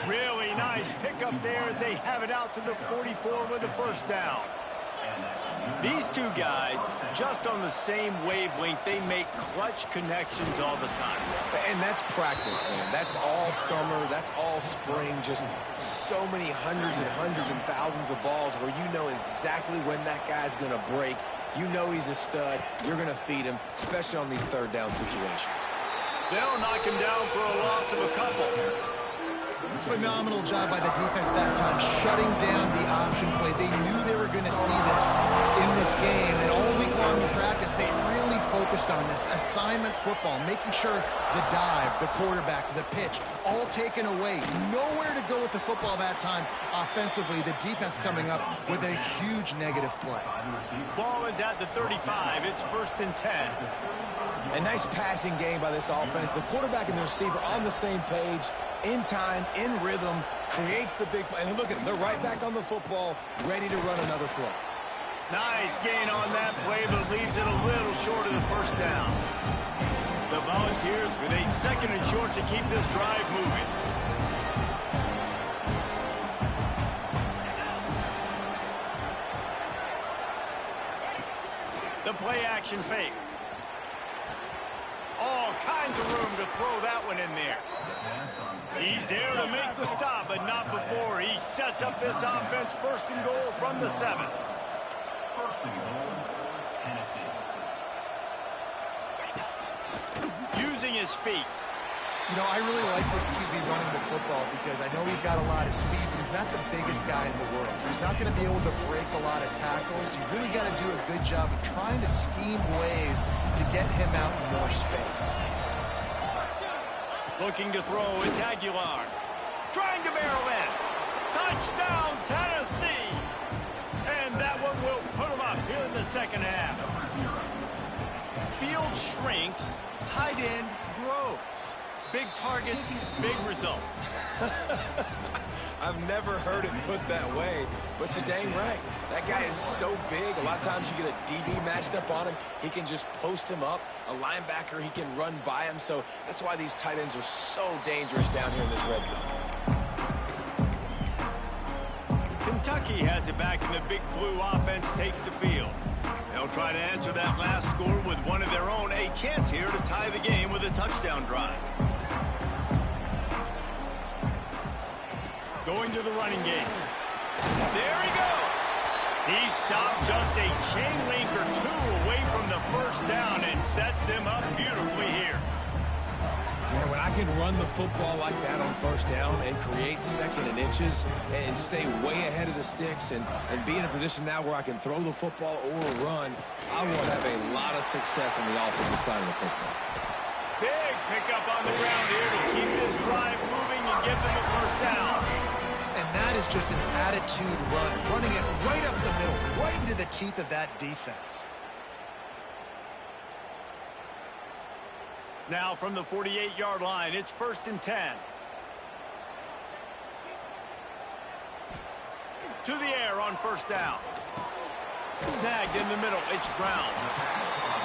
Speaker 1: Really nice pickup there as they have it out to the 44 with a first down. These two guys, just on the same wavelength, they make clutch connections all the time.
Speaker 2: And that's practice, man. That's all summer. That's all spring. Just so many hundreds and thousands of balls where you know exactly when that guy's going to break. You know he's a stud. You're going to feed him, especially on these third down situations.
Speaker 1: They'll knock him down for a loss of a couple.
Speaker 3: Phenomenal job by the defense that time, shutting down the option play. They knew they were going to see this in this game, and all week long in practice, they really focused on this. A assignment football, making sure the dive, the quarterback, the pitch, all taken away. Nowhere to go with the football that time offensively. The defense coming up with a huge negative play.
Speaker 1: Ball is at the 35. It's 1st and 10.
Speaker 2: A nice passing game by this offense. The quarterback and the receiver on the same page, in time, in rhythm, creates the big play. And look at them. They're right back on the football, ready to run another play.
Speaker 1: Nice gain on that play, but leaves it a little short of the 1st down. The Volunteers with a 2nd and short to keep this drive moving. The play action fake. All kinds of room to throw that one in there. He's there to make the stop, but not before he sets up this offense. 1st and goal from the 7.
Speaker 4: 1st and goal, Tennessee.
Speaker 1: Using his feet.
Speaker 3: You know, I really like this QB running the football because I know he's got a lot of speed, but he's not the biggest guy in the world. So he's not going to be able to break a lot of tackles. You really got to do a good job of trying to scheme ways to get him out in more space.
Speaker 1: Looking to throw, it's Aguilar. Trying to barrel in. Touchdown, Tennessee! And that one will put him up here in the 2nd half. Field shrinks, tight end grows. Big targets, big results.
Speaker 2: I've never heard it put that way, but you're dang right. That guy is so big. A lot of times you get a DB matched up on him. He can just post him up. A linebacker, he can run by him. So that's why these tight ends are so dangerous down here in this red zone.
Speaker 1: Kentucky has it back, and the big blue offense takes the field. They'll try to answer that last score with one of their own. A chance here to tie the game with a touchdown drive. Going to the running game. There he goes. He stopped just a chain link or 2 away from the 1st down and sets them up beautifully here.
Speaker 2: Man, when I can run the football like that on 1st down and create 2nd and inches and stay way ahead of the sticks and be in a position now where I can throw the football or run, I will have a lot of success on the offensive side of the football.
Speaker 1: Big pickup on the ground here to keep this drive moving and give them a 1st down.
Speaker 3: And that is just an attitude run, running it right up the middle, right into the teeth of that defense.
Speaker 1: Now from the 48-yard line, it's 1st and 10. To the air on 1st down. Snagged in the middle, it's Brown.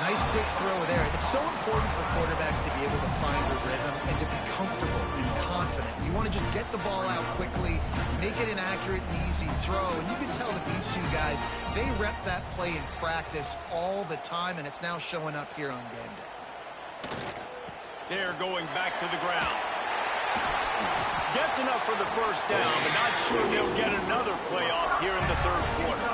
Speaker 3: Nice quick throw there. It's so important for quarterbacks to be able to find a rhythm and to be comfortable and confident. You want to just get the ball out quickly, make it an accurate and easy throw. And you can tell that these two guys, they rep that play in practice all the time, and it's now showing up here on game day.
Speaker 1: They're going back to the ground. Gets enough for the 1st down, but not sure they'll get another play off here in the 3rd quarter.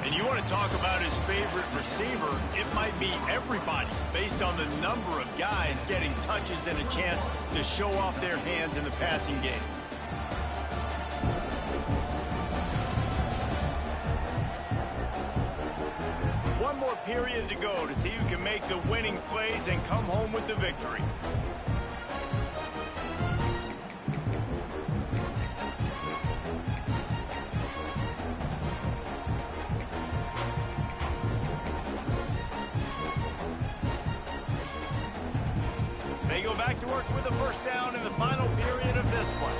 Speaker 1: And you want to talk about his favorite receiver, it might be everybody based on the number of guys getting touches and a chance to show off their hands in the passing game. One more period to go to see who can make the winning plays and come home with the victory. They go back to work with a 1st down in the final period of this one.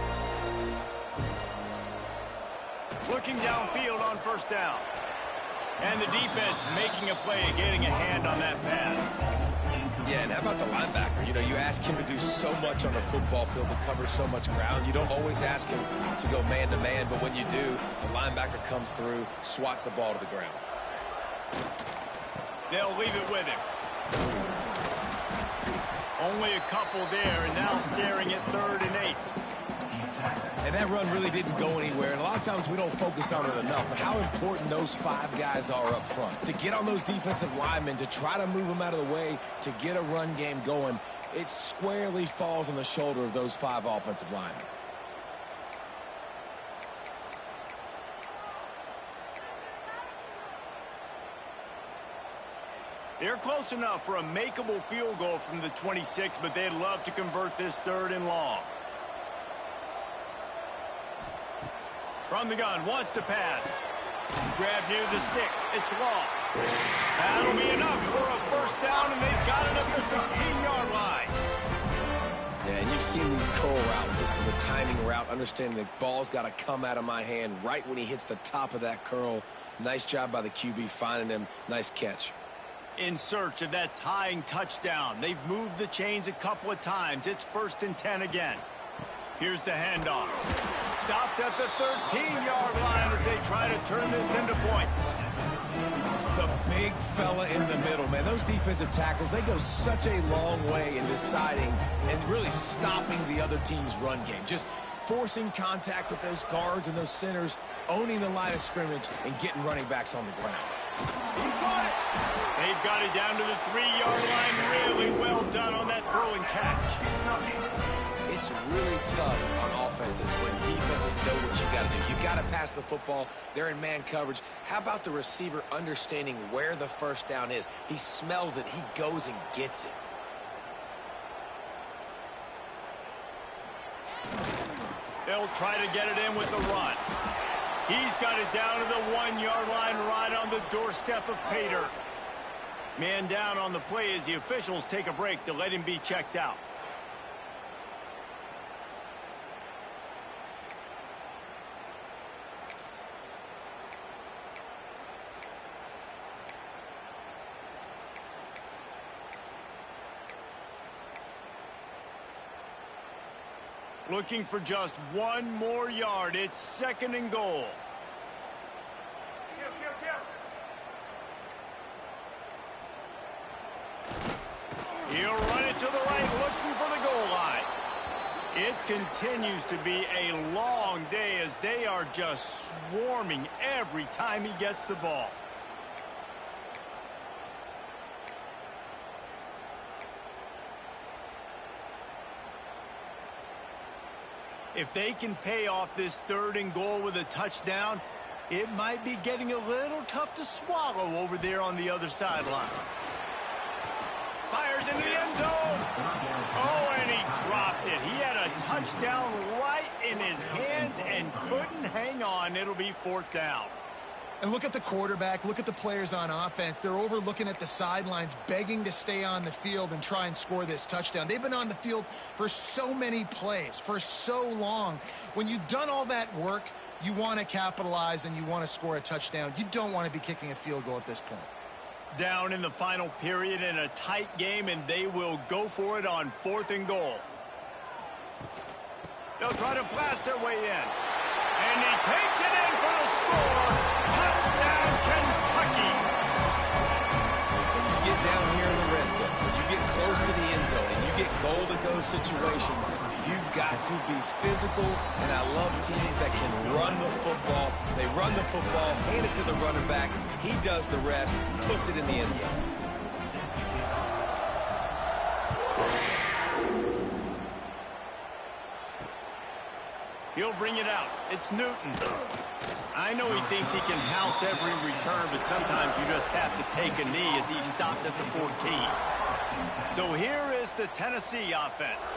Speaker 1: Looking downfield on 1st down. And the defense making a play and getting a hand on that pass.
Speaker 2: Yeah, and how about the linebacker? You know, you ask him to do so much on the football field, to cover so much ground. You don't always ask him to go man-to-man, but when you do, the linebacker comes through, swats the ball to the ground.
Speaker 1: They'll leave it with him. Only a couple there, and now staring at 3rd and 8.
Speaker 2: And that run really didn't go anywhere. And a lot of times we don't focus on it enough. But how important those 5 guys are up front. To get on those defensive linemen, to try to move them out of the way, to get a run game going, it squarely falls on the shoulder of those 5 offensive linemen.
Speaker 1: They're close enough for a makeable field goal from the 26, but they'd love to convert this 3rd and long. From the gun, wants to pass. Grab near the sticks. It's long. That'll be enough for a first down, and they've got it up the 16-yard line.
Speaker 2: Yeah, and you've seen these curl routes. This is a timing route, understanding the ball's got to come out of my hand right when he hits the top of that curl. Nice job by the QB finding him. Nice catch.
Speaker 1: In search of that tying touchdown. They've moved the chains a couple of times. It's 1st and 10 again. Here's the handoff. Stopped at the 13-yard line as they try to turn this into points.
Speaker 2: The big fella in the middle, man. Those defensive tackles, they go such a long way in deciding and really stopping the other team's run game. Just forcing contact with those guards and those centers, owning the line of scrimmage, and getting running backs on the ground.
Speaker 1: He got it. They've got it down to the 3-yard line. Really well done on that throw and catch.
Speaker 2: It's really tough on offenses when defenses know what you got to do. You got to pass the football. They're in man coverage. How about the receiver understanding where the first down is? He smells it. He goes and gets it.
Speaker 1: They'll try to get it in with the run. He's got it down to the 1-yard line right on the doorstep of Pater. Man down on the play as the officials take a break to let him be checked out. Looking for just 1 more yard. It's 2nd and goal. He'll run it to the right, looking for the goal line. It continues to be a long day as they are just swarming every time he gets the ball. If they can pay off this 3rd and goal with a touchdown, it might be getting a little tough to swallow over there on the other sideline. Fires into the end zone. Oh, and he dropped it. He had a touchdown right in his hands and couldn't hang on. It'll be 4th down.
Speaker 3: And look at the quarterback, look at the players on offense. They're over looking at the sidelines, begging to stay on the field and try and score this touchdown. They've been on the field for so many plays, for so long. When you've done all that work, you want to capitalize and you want to score a touchdown. You don't want to be kicking a field goal at this point.
Speaker 1: Down in the final period in a tight game, and they will go for it on 4th and goal. They'll try to blast their way in. And he takes it in for the score. Touchdown, Kentucky.
Speaker 2: When you get down here in the red zone, when you get close to the end zone, and you get gold at those situations, you've got to be physical, and I love teams that can run the football. They run the football, hand it to the running back. He does the rest, puts it in the end zone.
Speaker 1: He'll bring it out. It's Newton. I know he thinks he can house every return, but sometimes you just have to take a knee as he stopped at the 14. So here is the Tennessee offense.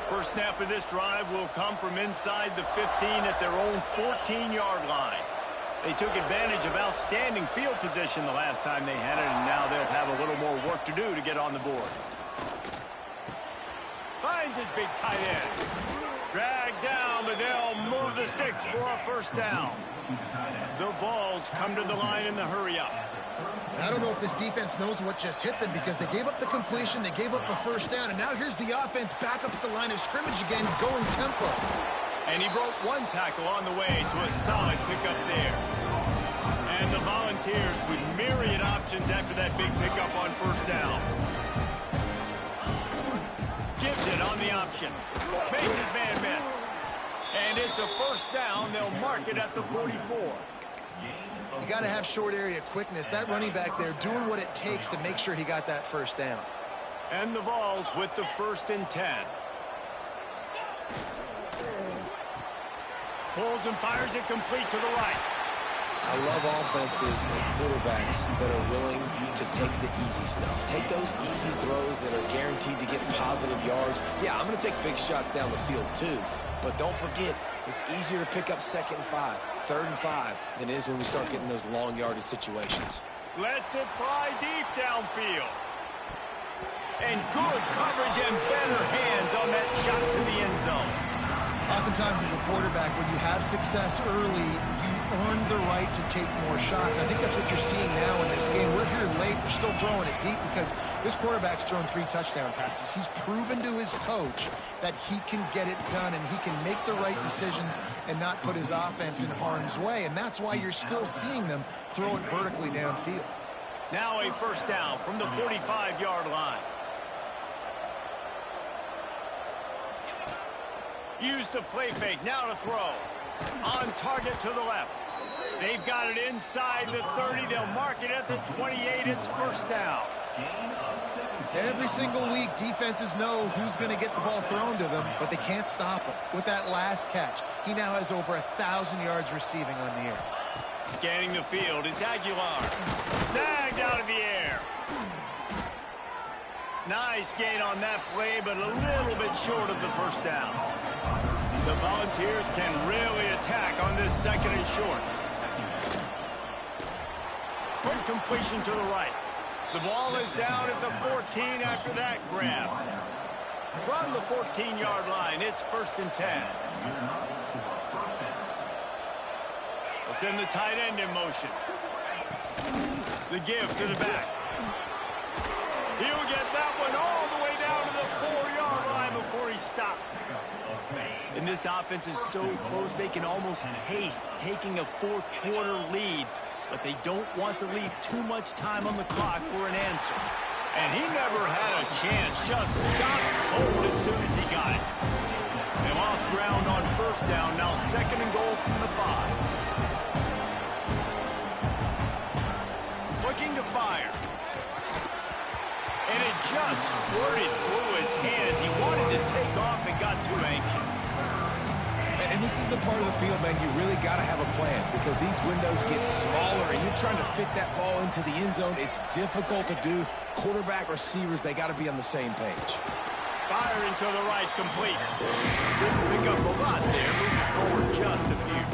Speaker 1: First snap of this drive will come from inside the 15 at their own 14-yard line. They took advantage of outstanding field position the last time they had it, and now they'll have a little more work to do to get on the board. Finds his big tight end. Dragged down, but they'll move the sticks for a first down. The Vols come to the line in the hurry-up.
Speaker 3: I don't know if this defense knows what just hit them because they gave up the completion, they gave up a first down, and now here's the offense back up at the line of scrimmage again, going tempo.
Speaker 1: And he broke one tackle on the way to a solid pickup there. And the Volunteers with myriad options after that big pickup on first down. Gives it on the option. Makes his man miss. And it's a first down. They'll mark it at the 44.
Speaker 3: You got to have short area quickness. That running back there doing what it takes to make sure he got that first down.
Speaker 1: And the Vols with the 1st and 10. Pulls and fires it complete to the right.
Speaker 2: I love offenses and quarterbacks that are willing to take the easy stuff. Take those easy throws that are guaranteed to get positive yards. Yeah, I'm going to take big shots down the field too. But don't forget, it's easier to pick up 2nd and 5, 3rd and 5 than it is when we start getting those long yardage situations.
Speaker 1: Lets it fly deep downfield. And good coverage and better hands on that shot to the end zone.
Speaker 3: Oftentimes as a quarterback, when you have success early, you earn the right to take more shots. I think that's what you're seeing now in this game. We're here late. We're still throwing it deep because this quarterback's thrown 3 touchdown passes. He's proven to his coach that he can get it done and he can make the right decisions and not put his offense in harm's way. And that's why you're still seeing them throw it vertically downfield.
Speaker 1: Now a first down from the 45-yard line. Use the play fake. Now to throw. On target to the left. They've got it inside the 30. They'll mark it at the 28. It's first down.
Speaker 3: Every single week, defenses know who's going to get the ball thrown to them, but they can't stop him. With that last catch, he now has over 1,000 yards receiving on the air.
Speaker 1: Scanning the field, it's Aguilar. Snagged out of the air. Nice gain on that play, but a little bit short of the first down. The Volunteers can really attack on this 2nd and short. Quick completion to the right. The ball is down at the 14 after that grab. From the 14-yard line, it's 1st and 10. Let's send the tight end in motion. The give to the back. He'll get that one all the way down to the 4-yard line before he stopped. And this offense is so close they can almost taste taking a 4th-quarter lead, but they don't want to leave too much time on the clock for an answer. And he never had a chance, just stopped cold as soon as he got it. They lost ground on first down, now 2nd and goal from the 5. Looking to fire. And it just squirted through his hands. He wanted to take off and got too anxious.
Speaker 2: And this is the part of the field, man, you really got to have a plan because these windows get smaller and you're trying to fit that ball into the end zone. It's difficult to do. Quarterback, receivers, they got to be on the same page.
Speaker 1: Firing to the right, complete. Didn't pick up a lot there, moving forward just a few.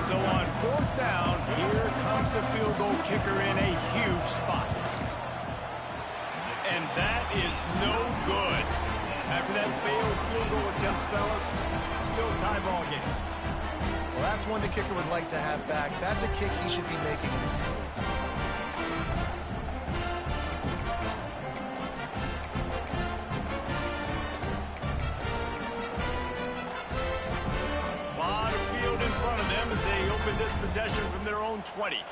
Speaker 1: So on 4th down, here comes the field goal kicker in a huge spot. And that is no good. After that failed field goal attempt, fellas, still tie ball game.
Speaker 3: Well, that's one the kicker would like to have back. That's a kick he should be making in his sleep.
Speaker 1: A lot of field in front of them as they open this possession from their own 20.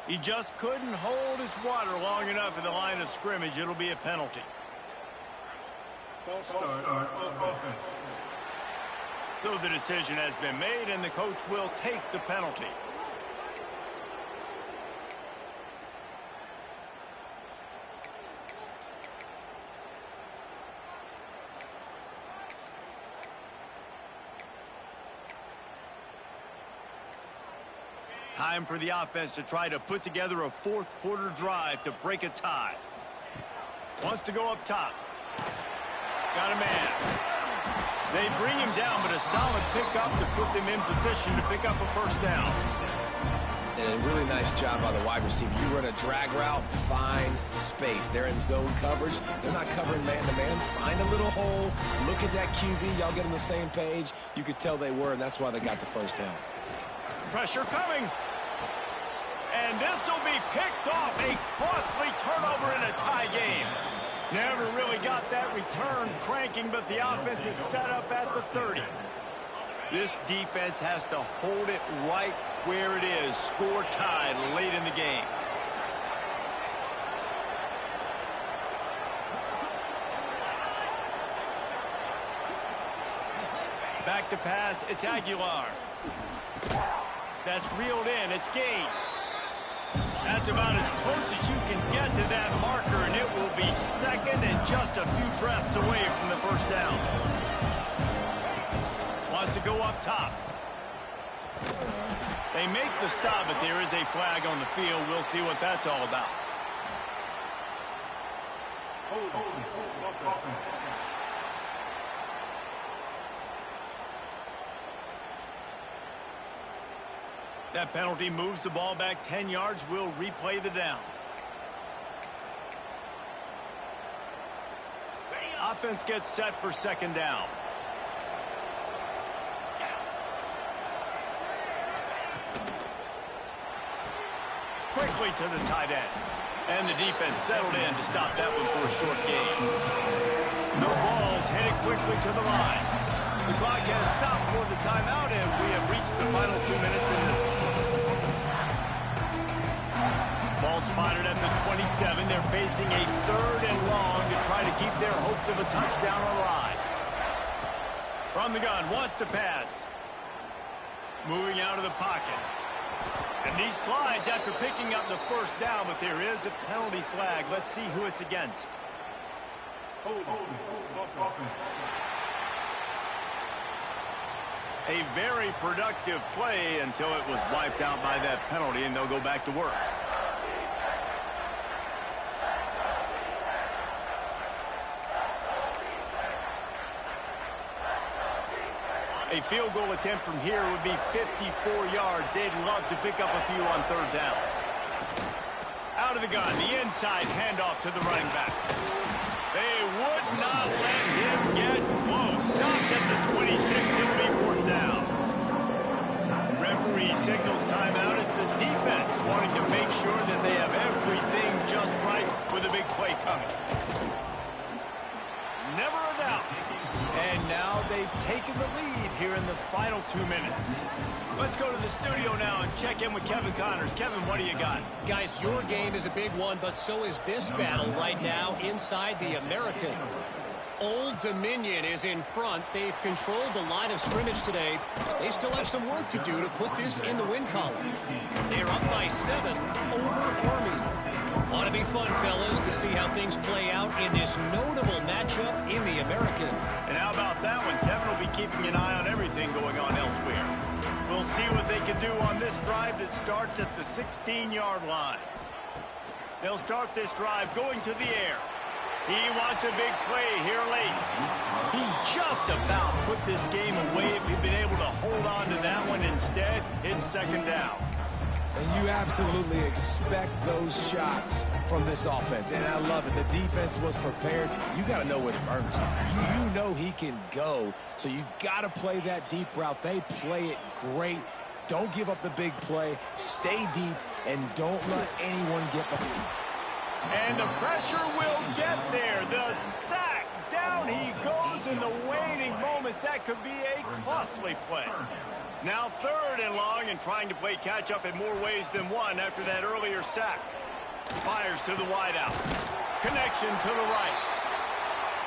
Speaker 1: He just couldn't hold his water long enough in the line of scrimmage. It'll be a penalty.
Speaker 4: False start.
Speaker 1: So the decision has been made, and the coach will take the penalty. Time for the offense to try to put together a 4th-quarter drive to break a tie. Wants to go up top. Got a man. They bring him down, but a solid pickup to put them in position to pick up a first down.
Speaker 2: And a really nice job by the wide receiver. You run a drag route, find space. They're in zone coverage. They're not covering man-to-man. Find a little hole. Look at that QB. Y'all get on the same page. You could tell they were, and that's why they got the first down.
Speaker 1: Pressure coming. And this will be picked off. A costly turnover in a tie game. Never really got that return cranking, but the offense is set up at the 30. This defense has to hold it right where it is. Score tied late in the game. Back to pass. It's Aguilar. That's reeled in. It's Gaines. That's about as close as you can get to that marker, and it will be second and just a few breaths away from the first down. Wants to go up top. They make the stop, but there is a flag on the field. We'll see what that's all about. That penalty moves the ball back 10 yards. We'll replay the down. Offense gets set for second down. Quickly to the tight end. And the defense settled in to stop that one for a short gain. The ball's headed quickly to the line. The clock has stopped for the timeout, and we have reached the final 2 minutes in this one. Ball spotted at the 27. They're facing a third and long to try to keep their hopes of a touchdown alive. From the gun, wants to pass. Moving out of the pocket. And he slides after picking up the first down, but there is a penalty flag. Let's see who it's against. A very productive play until it was wiped out by that penalty, and they'll go back to work. A field goal attempt from here would be 54 yards. They'd love to pick up a few on third down. Out of the gun, the inside handoff to the running back. They would not let him get close. Stopped at the 26. It'll be fourth down. Referee signals timeout as the defense wanting to make sure that they have everything just right with a big play coming. Never a doubt. And now they've taken the lead here in the final 2 minutes. Let's go to the studio now and check in with Kevin Connors. Kevin, what do you got?
Speaker 5: Guys, your game is a big one, but so is this battle right now inside the American. Old Dominion is in front. They've controlled the line of scrimmage today. They still have some work to do to put this in the win column. They're up by 7 over Army. Ought to be fun, fellas, to see how things play out in this notable matchup in the American.
Speaker 1: And how about that one? Kevin will be keeping an eye on everything going on elsewhere. We'll see what they can do on this drive that starts at the 16-yard line. They'll start this drive going to the air. He wants a big play here late. He just about put this game away if he'd been able to hold on to that one. Instead, it's second down.
Speaker 2: And you absolutely expect those shots from this offense. And I love it. The defense was prepared. You got to know where the burners are. You know he can go. So you got to play that deep route. They play it great. Don't give up the big play. Stay deep and don't let anyone get behind.
Speaker 1: And the pressure will get there. The sack. Down he goes in the waning moments. That could be a costly play. Now third and long and trying to play catch-up in more ways than one after that earlier sack. Fires to the wideout. Connection to the right.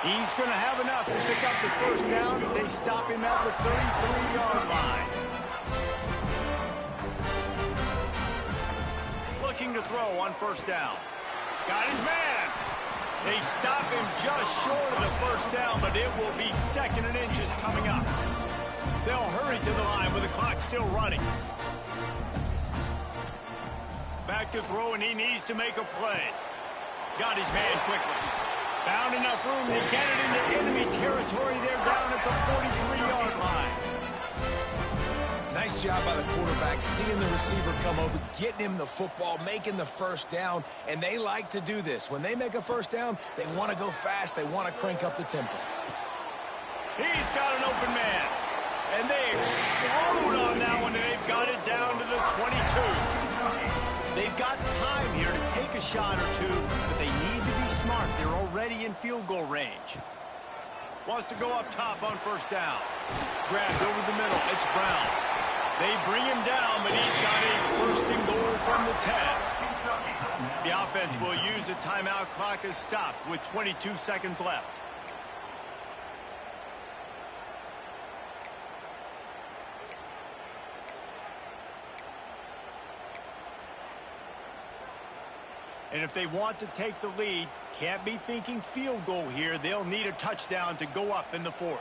Speaker 1: He's going to have enough to pick up the first down as they stop him at the 33-yard line. Looking to throw on first down. Got his man. They stop him just short of the first down, but it will be second and inches coming up. They'll hurry to the line with the clock still running. Back to throw, and he needs to make a play. Got his man quickly. Found enough room to get it into enemy territory. They're down at the 43-yard line.
Speaker 2: Nice job by the quarterback, seeing the receiver come over, getting him the football, making the first down, and they like to do this. When they make a first down, they want to go fast. They want to crank up the tempo.
Speaker 1: He's got an open man. And they explode on that one, and they've got it down to the 22. They've got time here to take a shot or two, but they need to be smart. They're already in field goal range. Wants to go up top on first down. Grabbed over the middle. It's Brown. They bring him down, but he's got a first and goal from the 10. The offense will use a timeout. Clock is stopped with 22 seconds left. And if they want to take the lead, can't be thinking field goal here. They'll need a touchdown to go up in the fourth.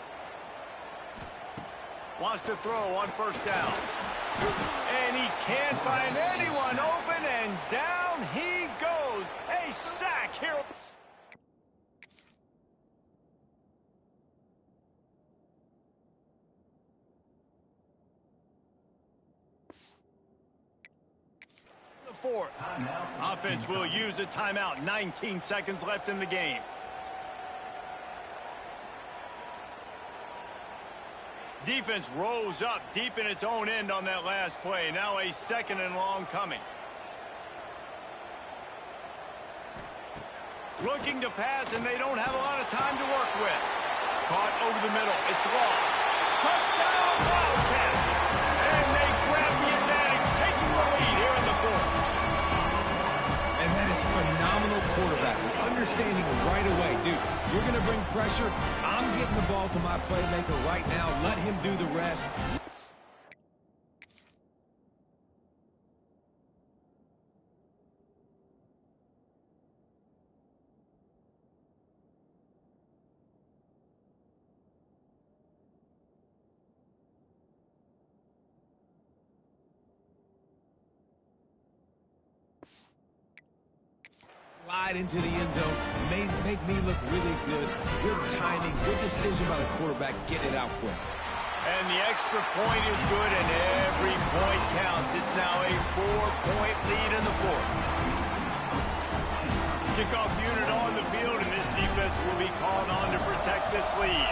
Speaker 1: Wants to throw on first down. And he can't find anyone open, and down he goes. A sack here. The fourth. Offense will use a timeout. 19 seconds left in the game. Defense rose up deep in its own end on that last play. Now a second and long coming. Looking to pass, and they don't have a lot of time to work with. Caught over the middle. It's long. Touchdown, Wildcats! And they grab the advantage, taking the lead here in the fourth.
Speaker 2: And that is phenomenal quarterbacking. Understanding right away, dude, you're going to bring pressure. I'm getting the ball to my playmaker right now. Let him do the rest. Slide into the end zone, make me look really good. Good timing, good decision by the quarterback, getting it out quick.
Speaker 1: And the extra point is good, and every point counts. It's now a 4-point lead in the fourth. Kickoff unit on the field, and this defense will be called on to protect this lead.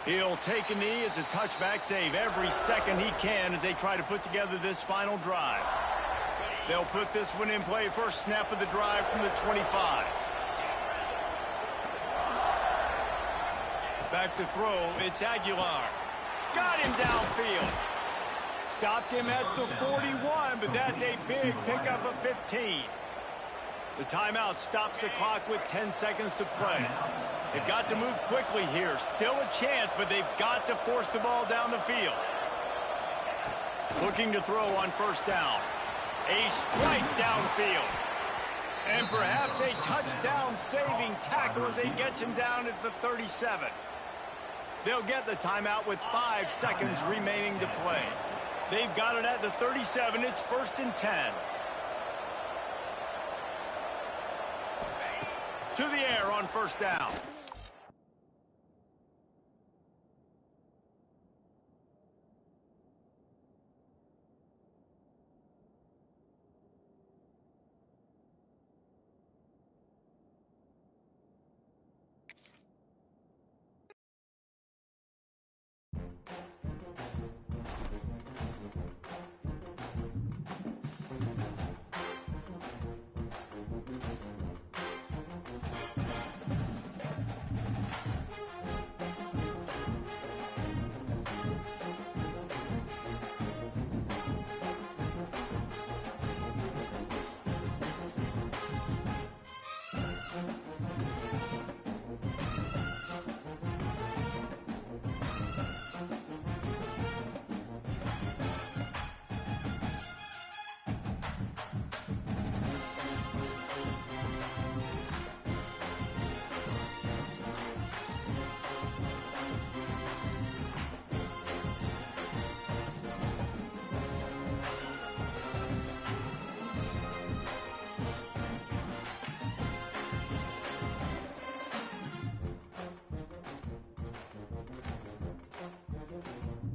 Speaker 1: He'll take a knee. It's a touchback save every second he can as they try to put together this final drive. They'll put this one in play. First snap of the drive from the 25. Back to throw. It's Aguilar. Got him downfield. Stopped him at the 41, but that's a big pickup of 15. The timeout stops the clock with 10 seconds to play. They've got to move quickly here. Still a chance, but they've got to force the ball down the field. Looking to throw on first down. A strike downfield. And perhaps a touchdown-saving tackle as he gets him down at the 37. They'll get the timeout with 5 seconds remaining to play. They've got it at the 37. It's 1st and 10. To the air on first down.